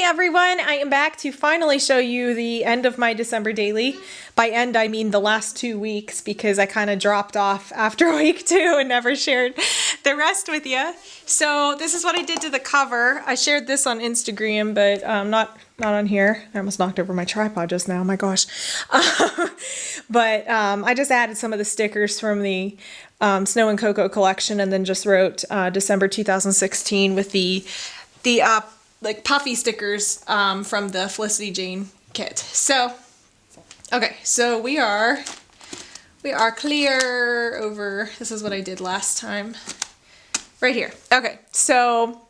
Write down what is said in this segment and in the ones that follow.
everyone, I am back to finally show you the end of my December daily. By end, I mean the last 2 weeks because I kind of dropped off after week 2 and never shared the rest with you. So this is what I did to the cover. I shared this on Instagram, but not on here. I almost knocked over my tripod just now, my gosh. But I just added some of the stickers from the Snow and Cocoa collection and then just wrote December 2016 with the like puffy stickers from the Felicity Jane kit. So, okay, so we are clear over, this is what I did last time, right here. Okay, so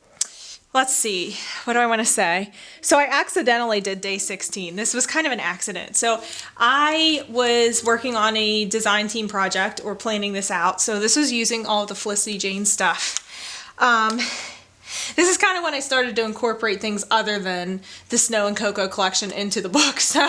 let's see, what do I want to say? So I accidentally did day 16. This was kind of an accident. So I was working on a design team project or planning this out. So this was using all of the Felicity Jane stuff. This is kind of when I started to incorporate things other than the Snow and Cocoa collection into the book. So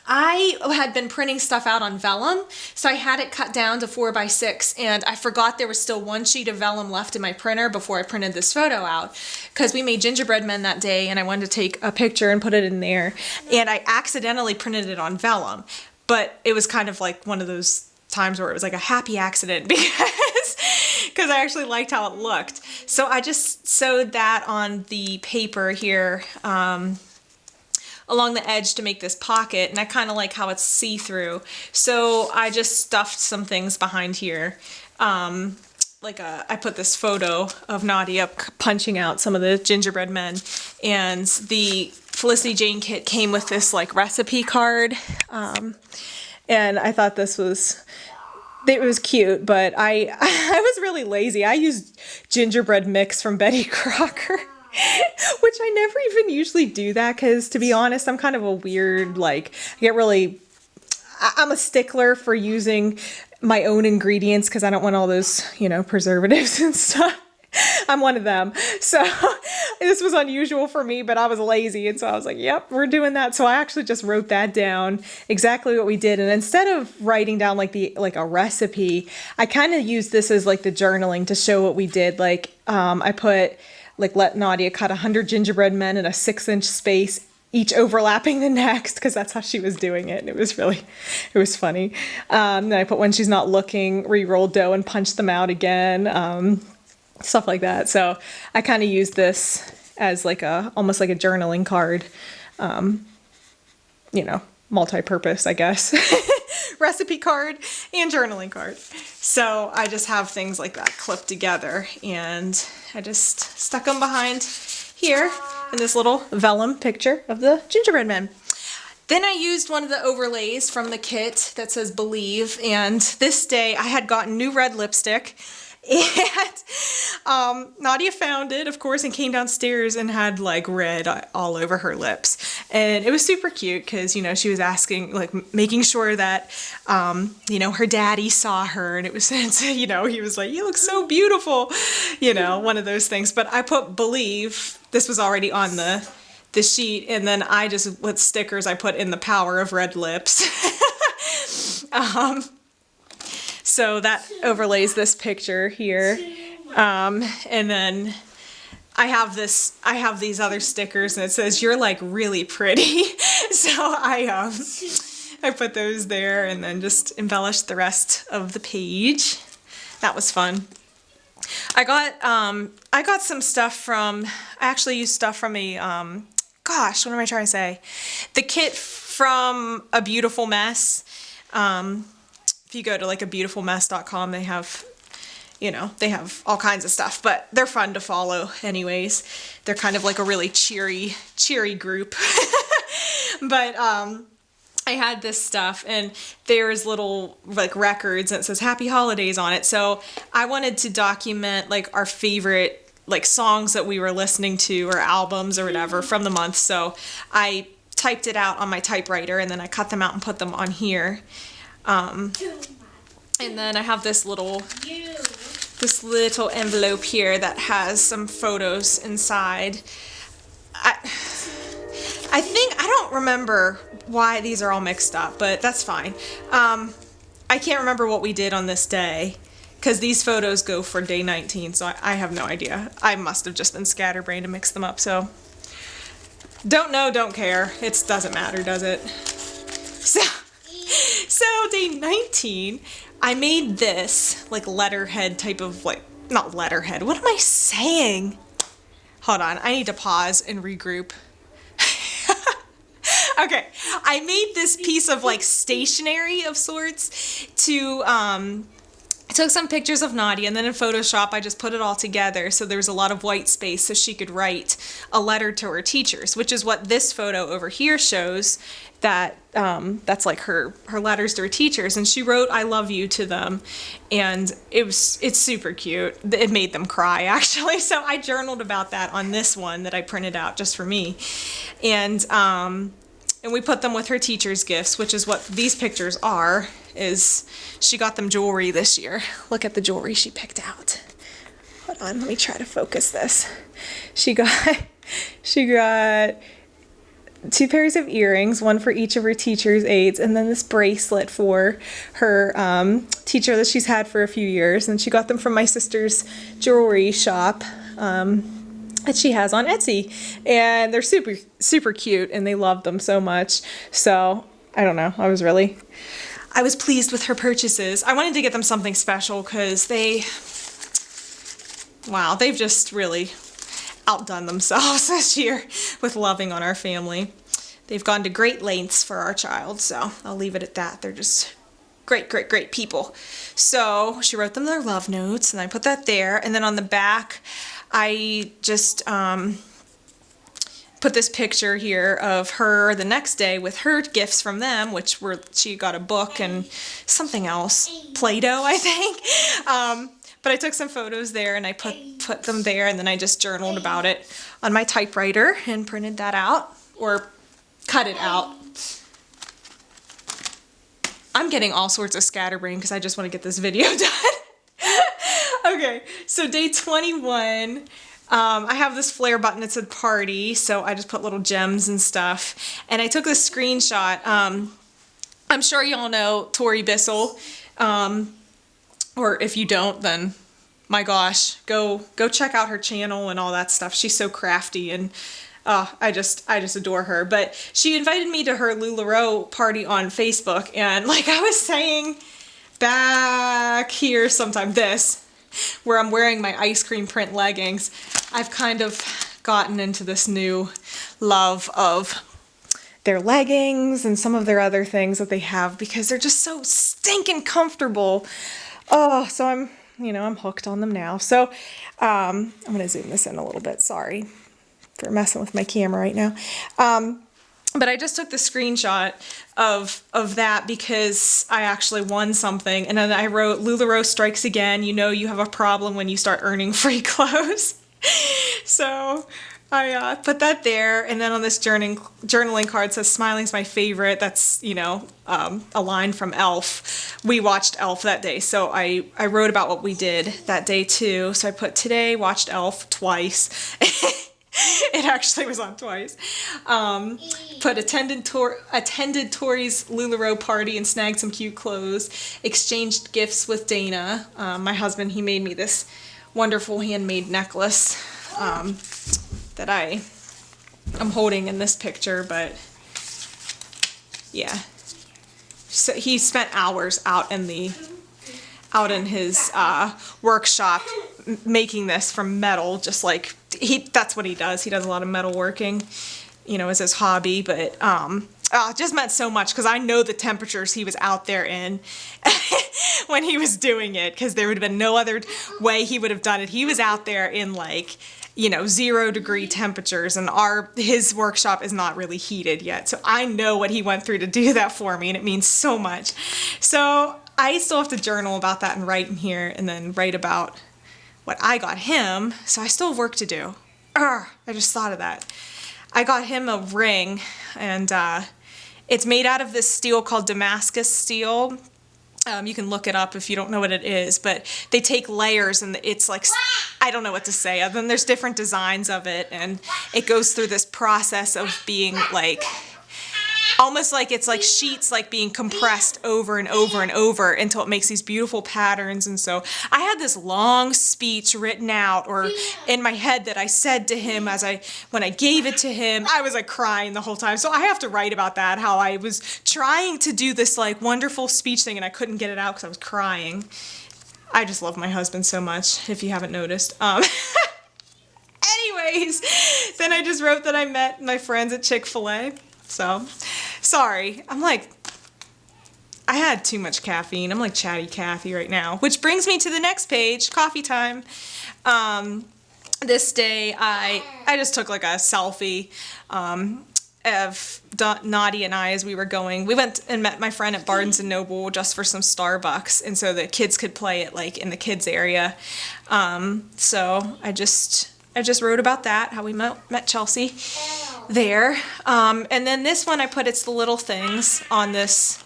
I had been printing stuff out on vellum, so I had it cut down to 4x6, and I forgot there was still one sheet of vellum left in my printer before I printed this photo out, because we made gingerbread men that day and I wanted to take a picture and put it in there, and I accidentally printed it on vellum, but it was kind of like one of those times where it was like a happy accident because I actually liked how it looked. So I just sewed that on the paper here along the edge to make this pocket, and I kind of like how it's see-through. So I just stuffed some things behind here. I put this photo of Nadia punching out some of the gingerbread men, and the Felicity Jane kit came with this like recipe card, and I thought this was... It was cute, but I was really lazy. I used gingerbread mix from Betty Crocker, which I never even usually do that because, to be honest, I'm kind of a weird, like, I'm a stickler for using my own ingredients because I don't want all those, preservatives and stuff. I'm one of them. So this was unusual for me, but I was lazy. And so I was like, yep, we're doing that. So I actually just wrote that down, exactly what we did. And instead of writing down like a recipe, I kind of used this as like the journaling to show what we did. Like I put let Nadia cut 100 gingerbread men in a 6-inch space, each overlapping the next, because that's how she was doing it. And it was funny. Then I put when she's not looking, re-rolled dough and punched them out again. Stuff like that. So I kind of use this as almost like a journaling card, multi-purpose, I guess. Recipe card and journaling card. So I just have things like that clipped together, and I just stuck them behind here in this little vellum picture of the gingerbread men. Then I used one of the overlays from the kit that says Believe, and this day I had gotten new red lipstick. And Nadia found it, of course, and came downstairs and had like red all over her lips. And it was super cute because, she was asking, making sure that, her daddy saw her. And it was, he was like, you look so beautiful, one of those things. But I put Believe. This was already on the sheet. And then I just, with stickers, I put in the power of red lips. So that overlays this picture here, and then I have these other stickers, and it says "You're like really pretty." So I put those there, and then just embellished the rest of the page. That was fun. I got some stuff from. I actually used stuff from a gosh, what am I trying to say? The kit from A Beautiful Mess. If you go to abeautifulmess.com, they have, they have all kinds of stuff, but they're fun to follow anyways. They're kind of like a really cheery group. But I had this stuff, and there's little records, and it says Happy Holidays on it. So I wanted to document our favorite songs that we were listening to, or albums or whatever from the month. So I typed it out on my typewriter, and then I cut them out and put them on here. And then I have this little envelope here that has some photos inside. I don't remember why these are all mixed up, but that's fine. I can't remember what we did on this day, because these photos go for day 19, so I have no idea. I must have just been scatterbrained and mixed them up, so Don't know, don't care. It doesn't matter, does it? So day 19, I made this like letterhead type of like, not letterhead, what am I saying? Hold on, I need to pause and regroup. Okay, I made this piece of like stationery of sorts to, I took some pictures of Nadia, and then in Photoshop I just put it all together so there was a lot of white space so she could write a letter to her teachers, which is what this photo over here shows. That that's like her letters to her teachers, and she wrote "I love you" to them, and it's super cute. It made them cry actually. So I journaled about that on this one that I printed out just for me, and we put them with her teachers' gifts, which is what these pictures are. Is she got them jewelry this year? Look at the jewelry she picked out. Hold on, let me try to focus this. She got 2 pairs of earrings, one for each of her teacher's aides, and then this bracelet for her teacher that she's had for a few years. And she got them from my sister's jewelry shop that she has on Etsy. And they're super, super cute, and they love them so much. So, I don't know, I was pleased with her purchases. I wanted to get them something special because they've just really outdone themselves this year with loving on our family. They've gone to great lengths for our child, so I'll leave it at that. They're just great, great, great people. So she wrote them their love notes, and I put that there. And then on the back, I just put this picture here of her the next day with her gifts from them, which were, she got a book and something else, Play-Doh, I think. But I took some photos there and I put them there, and then I just journaled about it on my typewriter and printed that out, or cut it out. I'm getting all sorts of scatterbrain because I just want to get this video done. Okay, so day 21, I have this flare button that said party, so I just put little gems and stuff. And I took this screenshot. I'm sure y'all know Tori Bissell. Or if you don't, then my gosh, go check out her channel and all that stuff. She's so crafty, and I just adore her. But she invited me to her LuLaRoe party on Facebook, and like I was saying back here sometime, where I'm wearing my ice cream print leggings, I've kind of gotten into this new love of their leggings and some of their other things that they have because they're just so stinking comfortable. Oh, so I'm hooked on them now. So I'm going to zoom this in a little bit. Sorry for messing with my camera right now. But I just took the screenshot of that because I actually won something. And then I wrote, LuLaRoe strikes again. You know you have a problem when you start earning free clothes. So I put that there, and then on this journaling card says smiling's my favorite. That's, a line from Elf. We watched Elf that day, so I wrote about what we did that day too. So I put today watched Elf twice. It actually was on twice. Put attended Tori's LuLaRoe party and snagged some cute clothes. Exchanged gifts with Dana. My husband, he made me this wonderful handmade necklace that I'm holding in this picture, but yeah. So he spent hours out in his workshop making this from metal, just like that's what he does. He does a lot of metal working, as his hobby, but it just meant so much because I know the temperatures he was out there in when he was doing it, because there would have been no other way he would have done it. He was out there in 0-degree temperatures, and his workshop is not really heated yet. So I know what he went through to do that for me, and it means so much. So I still have to journal about that and write in here, and then write about what I got him. So I still have work to do. I just thought of that. I got him a ring, and it's made out of this steel called Damascus steel. You can look it up if you don't know what it is, but they take layers, and it's like, I don't know what to say. Other than there's different designs of it, and it goes through this process of being like, almost like it's like sheets like being compressed over and over and over until it makes these beautiful patterns. And so I had this long speech written out or in my head that I said to him when I gave it to him. I was like crying the whole time. So I have to write about that, how I was trying to do this like wonderful speech thing and I couldn't get it out because I was crying. I just love my husband so much, if you haven't noticed. Anyways, then I just wrote that I met my friends at Chick-fil-A. So, sorry. I had too much caffeine. I'm like chatty Cathy right now. Which brings me to the next page, coffee time. This day, I just took like a selfie of Nadia and I as we were going. We went and met my friend at Barnes & Noble just for some Starbucks. And so the kids could play it like in the kids area. So I just wrote about that, how we met Chelsea there. And then this one I put it's the little things on this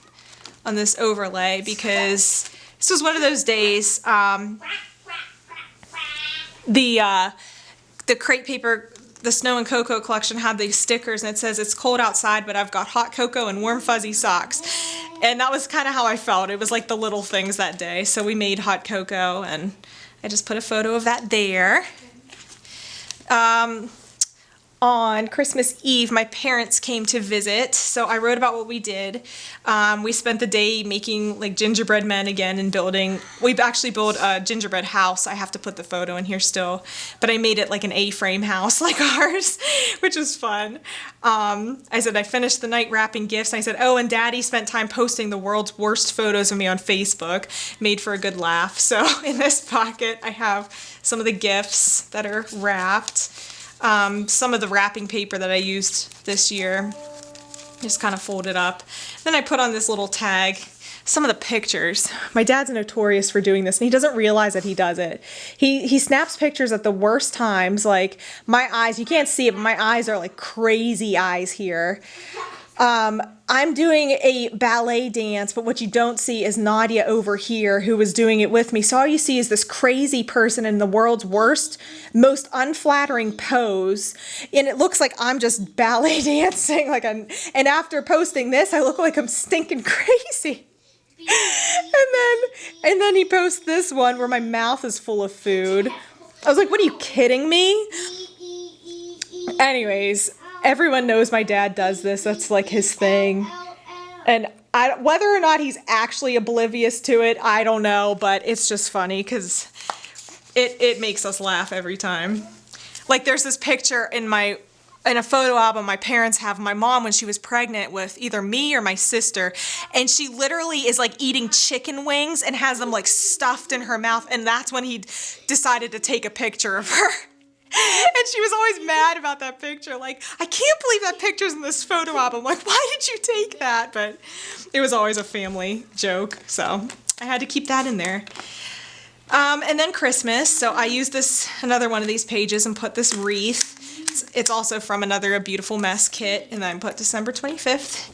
overlay because this was one of those days. The crepe paper, the Snow and Cocoa collection had these stickers and it says it's cold outside but I've got hot cocoa and warm fuzzy socks. And that was kind of how I felt. It was like the little things that day. So we made hot cocoa and I just put a photo of that there. On Christmas Eve, my parents came to visit, so I wrote about what we did. We spent the day making like gingerbread men again and building. We've actually built a gingerbread house. I have to put the photo in here still, but I made it like an A-frame house like ours, which was fun. I said I finished the night wrapping gifts. I said, oh, and Daddy spent time posting the world's worst photos of me on Facebook. Made for a good laugh. So in this pocket, I have some of the gifts that are wrapped. Some of the wrapping paper that I used this year, just kind of folded up. Then I put on this little tag, some of the pictures. My dad's notorious for doing this, and he doesn't realize that he does it. He snaps pictures at the worst times, like my eyes, you can't see it, but my eyes are like crazy eyes here. I'm doing a ballet dance, but what you don't see is Nadia over here who was doing it with me. So all you see is this crazy person in the world's worst, most unflattering pose. And it looks like I'm just ballet dancing. And after posting this, I look like I'm stinking crazy. And then he posts this one where my mouth is full of food. I was like, what, are you kidding me? Anyways, everyone knows my dad does this. That's like his thing. And whether or not he's actually oblivious to it, I don't know. But it's just funny because it makes us laugh every time. Like there's this picture in a photo album my parents have of my mom when she was pregnant with either me or my sister. And she literally is like eating chicken wings and has them like stuffed in her mouth. And that's when he decided to take a picture of her. And she was always mad about that picture. Like, I can't believe that picture's in this photo album. Like, why did you take that? But it was always a family joke. So I had to keep that in there. And then Christmas. So I used another one of these pages and put this wreath. It's also from another A Beautiful Mess kit. And then I put December 25th.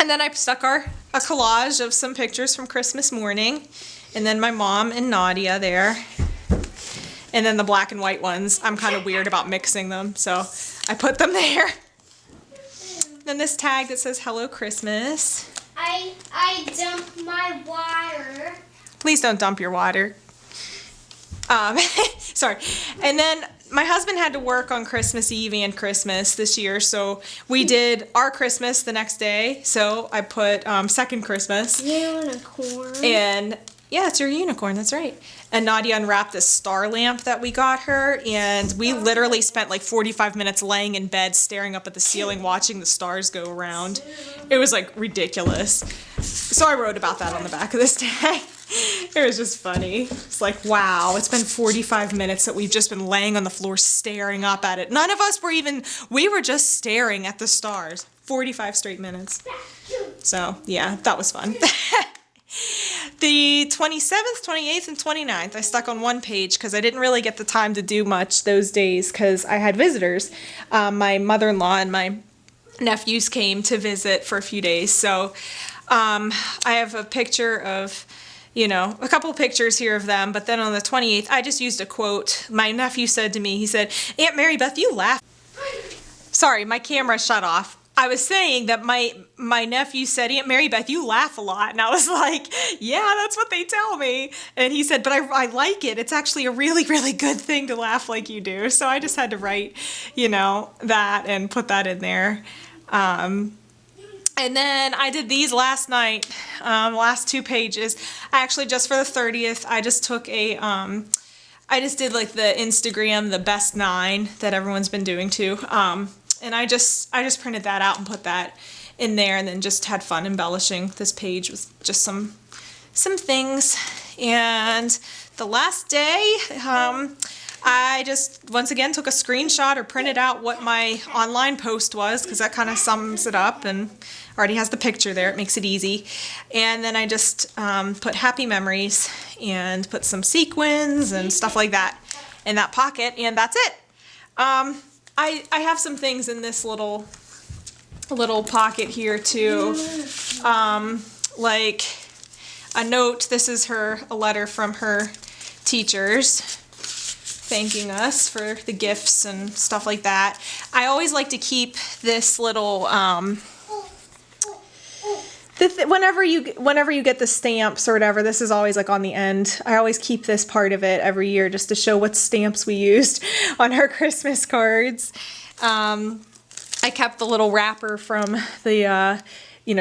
And then I stuck a collage of some pictures from Christmas morning. And then my mom and Nadia there. And then the black and white ones, I'm kind of weird about mixing them, so I put them there. Then this tag that says Hello Christmas. I dumped my water. Please don't dump your water. Sorry. And then my husband had to work on Christmas Eve and Christmas this year, so we did our Christmas the next day. So I put second Christmas. Unicorn. And yeah, it's your unicorn, that's right. And Nadia unwrapped this star lamp that we got her, and we literally spent like 45 minutes laying in bed staring up at the ceiling watching the stars go around. It was like ridiculous. So I wrote about that on the back of this tag. It was just funny. It's like, wow, it's been 45 minutes that we've just been laying on the floor staring up at it. None of us we were just staring at the stars. 45 straight minutes. So yeah, that was fun. The 27th, 28th, and 29th, I stuck on one page because I didn't really get the time to do much those days because I had visitors. My mother-in-law and my nephews came to visit for a few days. So I have a picture of, a couple pictures here of them. But then on the 28th, I just used a quote. My nephew said to me, he said, Aunt Mary Beth, you laugh. Sorry, my camera shut off. I was saying that my nephew said, Aunt Mary Beth, you laugh a lot. And I was like, yeah, that's what they tell me. And he said, but I like it. It's actually a really, really good thing to laugh like you do. So I just had to write, that and put that in there. And then I did these last night, last 2 pages. I actually, just for the 30th, I just took I just did like the Instagram, the best 9 that everyone's been doing too. And I just printed that out and put that in there, and then just had fun embellishing this page with just some things. And the last day, I just once again took a screenshot or printed out what my online post was, because that kind of sums it up and already has the picture there. It makes it easy. And then I just put happy memories and put some sequins and stuff like that in that pocket, and that's it. I have some things in this little pocket here too, like a note. This is a letter from her teachers thanking us for the gifts and stuff like that. I always like to keep this little whenever you get the stamps or whatever, this is always like on the end. I always keep this part of it every year just to show what stamps we used on our Christmas cards. I kept the little wrapper from the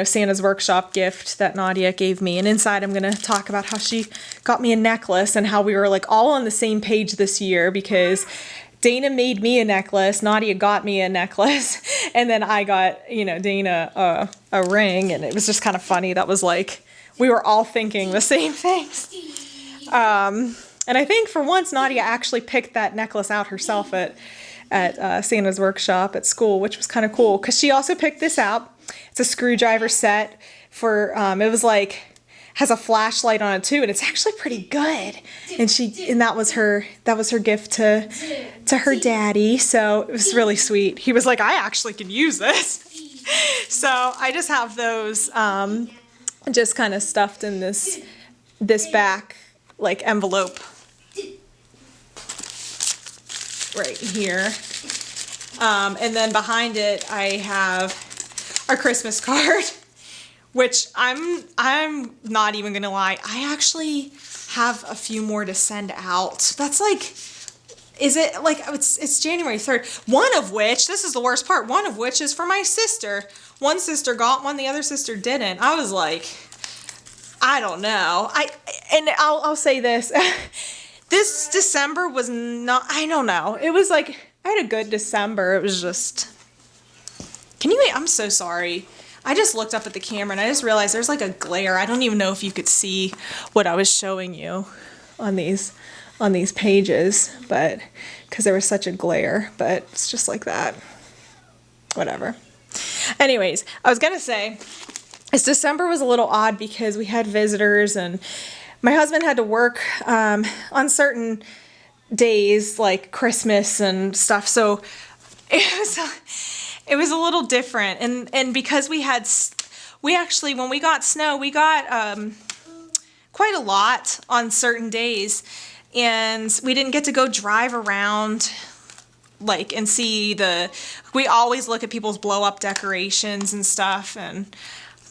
Santa's Workshop gift that Nadia gave me, and inside I'm gonna talk about how she got me a necklace and how we were like all on the same page this year, because Dana made me a necklace, Nadia got me a necklace, and then I got, Dana a ring, and it was just kind of funny. That was like, we were all thinking the same things. And I think for once Nadia actually picked that necklace out herself at Santa's Workshop at school, which was kind of cool, because she also picked this out. It's a screwdriver set for, it was like, has a flashlight on it too, and it's actually pretty good. And that was her gift to her daddy. So it was really sweet. He was like, I actually can use this. So I just have those just kind of stuffed in this back like envelope right here. And then behind it I have our Christmas card, which I'm not even gonna lie, I actually have a few more to send out. That's like, is it like, it's January 3rd, one of which, this is the worst part, one of which is for my sister. One sister got one, the other sister didn't. I was like, I don't know. I'll say this. This December was not, I don't know. It was like, I had a good December. It was just, I'm so sorry. I just looked up at the camera and I just realized there's like a glare. I don't even know if you could see what I was showing you on these pages, but because there was such a glare, but it's just like that. Whatever. Anyways, I was gonna say, this December was a little odd because we had visitors and my husband had to work on certain days like Christmas and stuff, so it was a little different, and because we actually, when we got snow, we got quite a lot on certain days, and we didn't get to go drive around like and see we always look at people's blow up decorations and stuff, and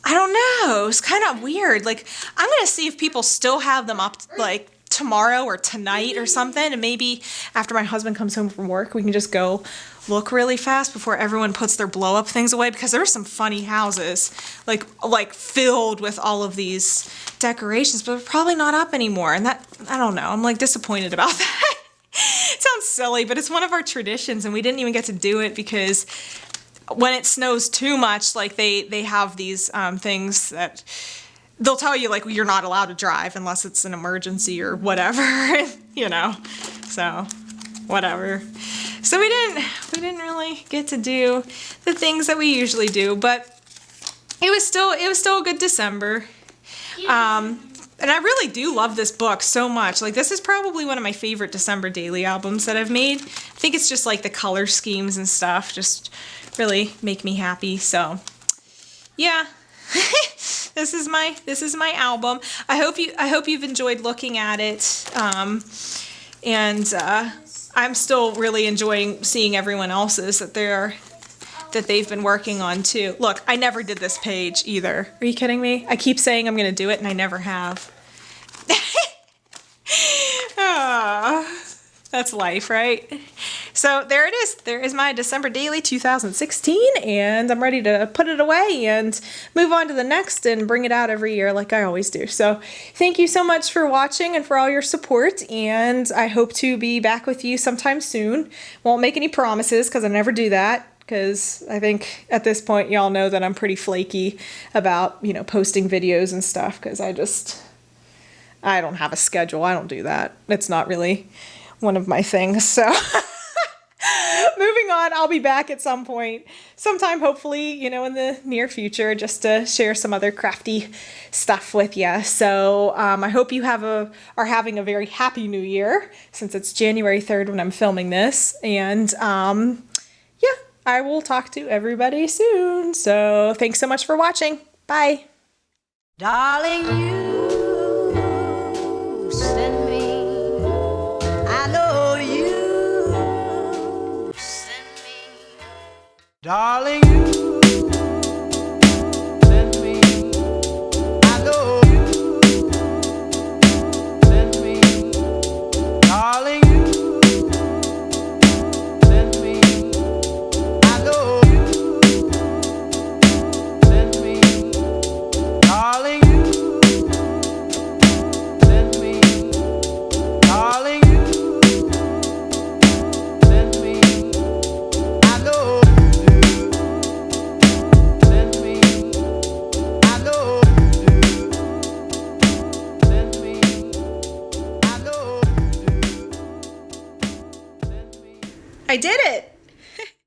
I don't know, it's kind of weird. Like, I'm gonna see if people still have them up like tomorrow or tonight or something, and maybe after my husband comes home from work we can just go look really fast before everyone puts their blow up things away, because there are some funny houses like filled with all of these decorations, but they're probably not up anymore, and that, I don't know, I'm like disappointed about that. It sounds silly, but it's one of our traditions, and we didn't even get to do it because when it snows too much, like they have these things that they'll tell you, like, you're not allowed to drive unless it's an emergency or whatever, so whatever. So we didn't really get to do the things that we usually do, but it was still a good December. And I really do love this book so much. Like, this is probably one of my favorite December daily albums that I've made. I think it's just like the color schemes and stuff just really make me happy. So yeah. This is my album. I hope you've enjoyed looking at it. And I'm still really enjoying seeing everyone else's, that that they've been working on too. Look, I never did this page either. Are you kidding me? I keep saying I'm gonna do it and I never have. That's life, right? So there it is. There is my December Daily 2016, and I'm ready to put it away and move on to the next and bring it out every year like I always do. So thank you so much for watching and for all your support, and I hope to be back with you sometime soon. Won't make any promises because I never do that, because I think at this point y'all know that I'm pretty flaky about, you know, posting videos and stuff, because I don't have a schedule. I don't do that. It's not really one of my things. So moving on, I'll be back at some point, sometime hopefully, you know, in the near future, just to share some other crafty stuff with you. So I hope you are having a very happy new year, since it's January 3rd when I'm filming this. And yeah, I will talk to everybody soon. So thanks so much for watching. Bye. Darling, you send me, I know you send me. Darling, you send me, I know you send me. Darling, you send me, I know you send me. Darling, you send me. Darling, you send me. I know you do. Send me. I know you do. Send me. I know you do. Send me. I did it.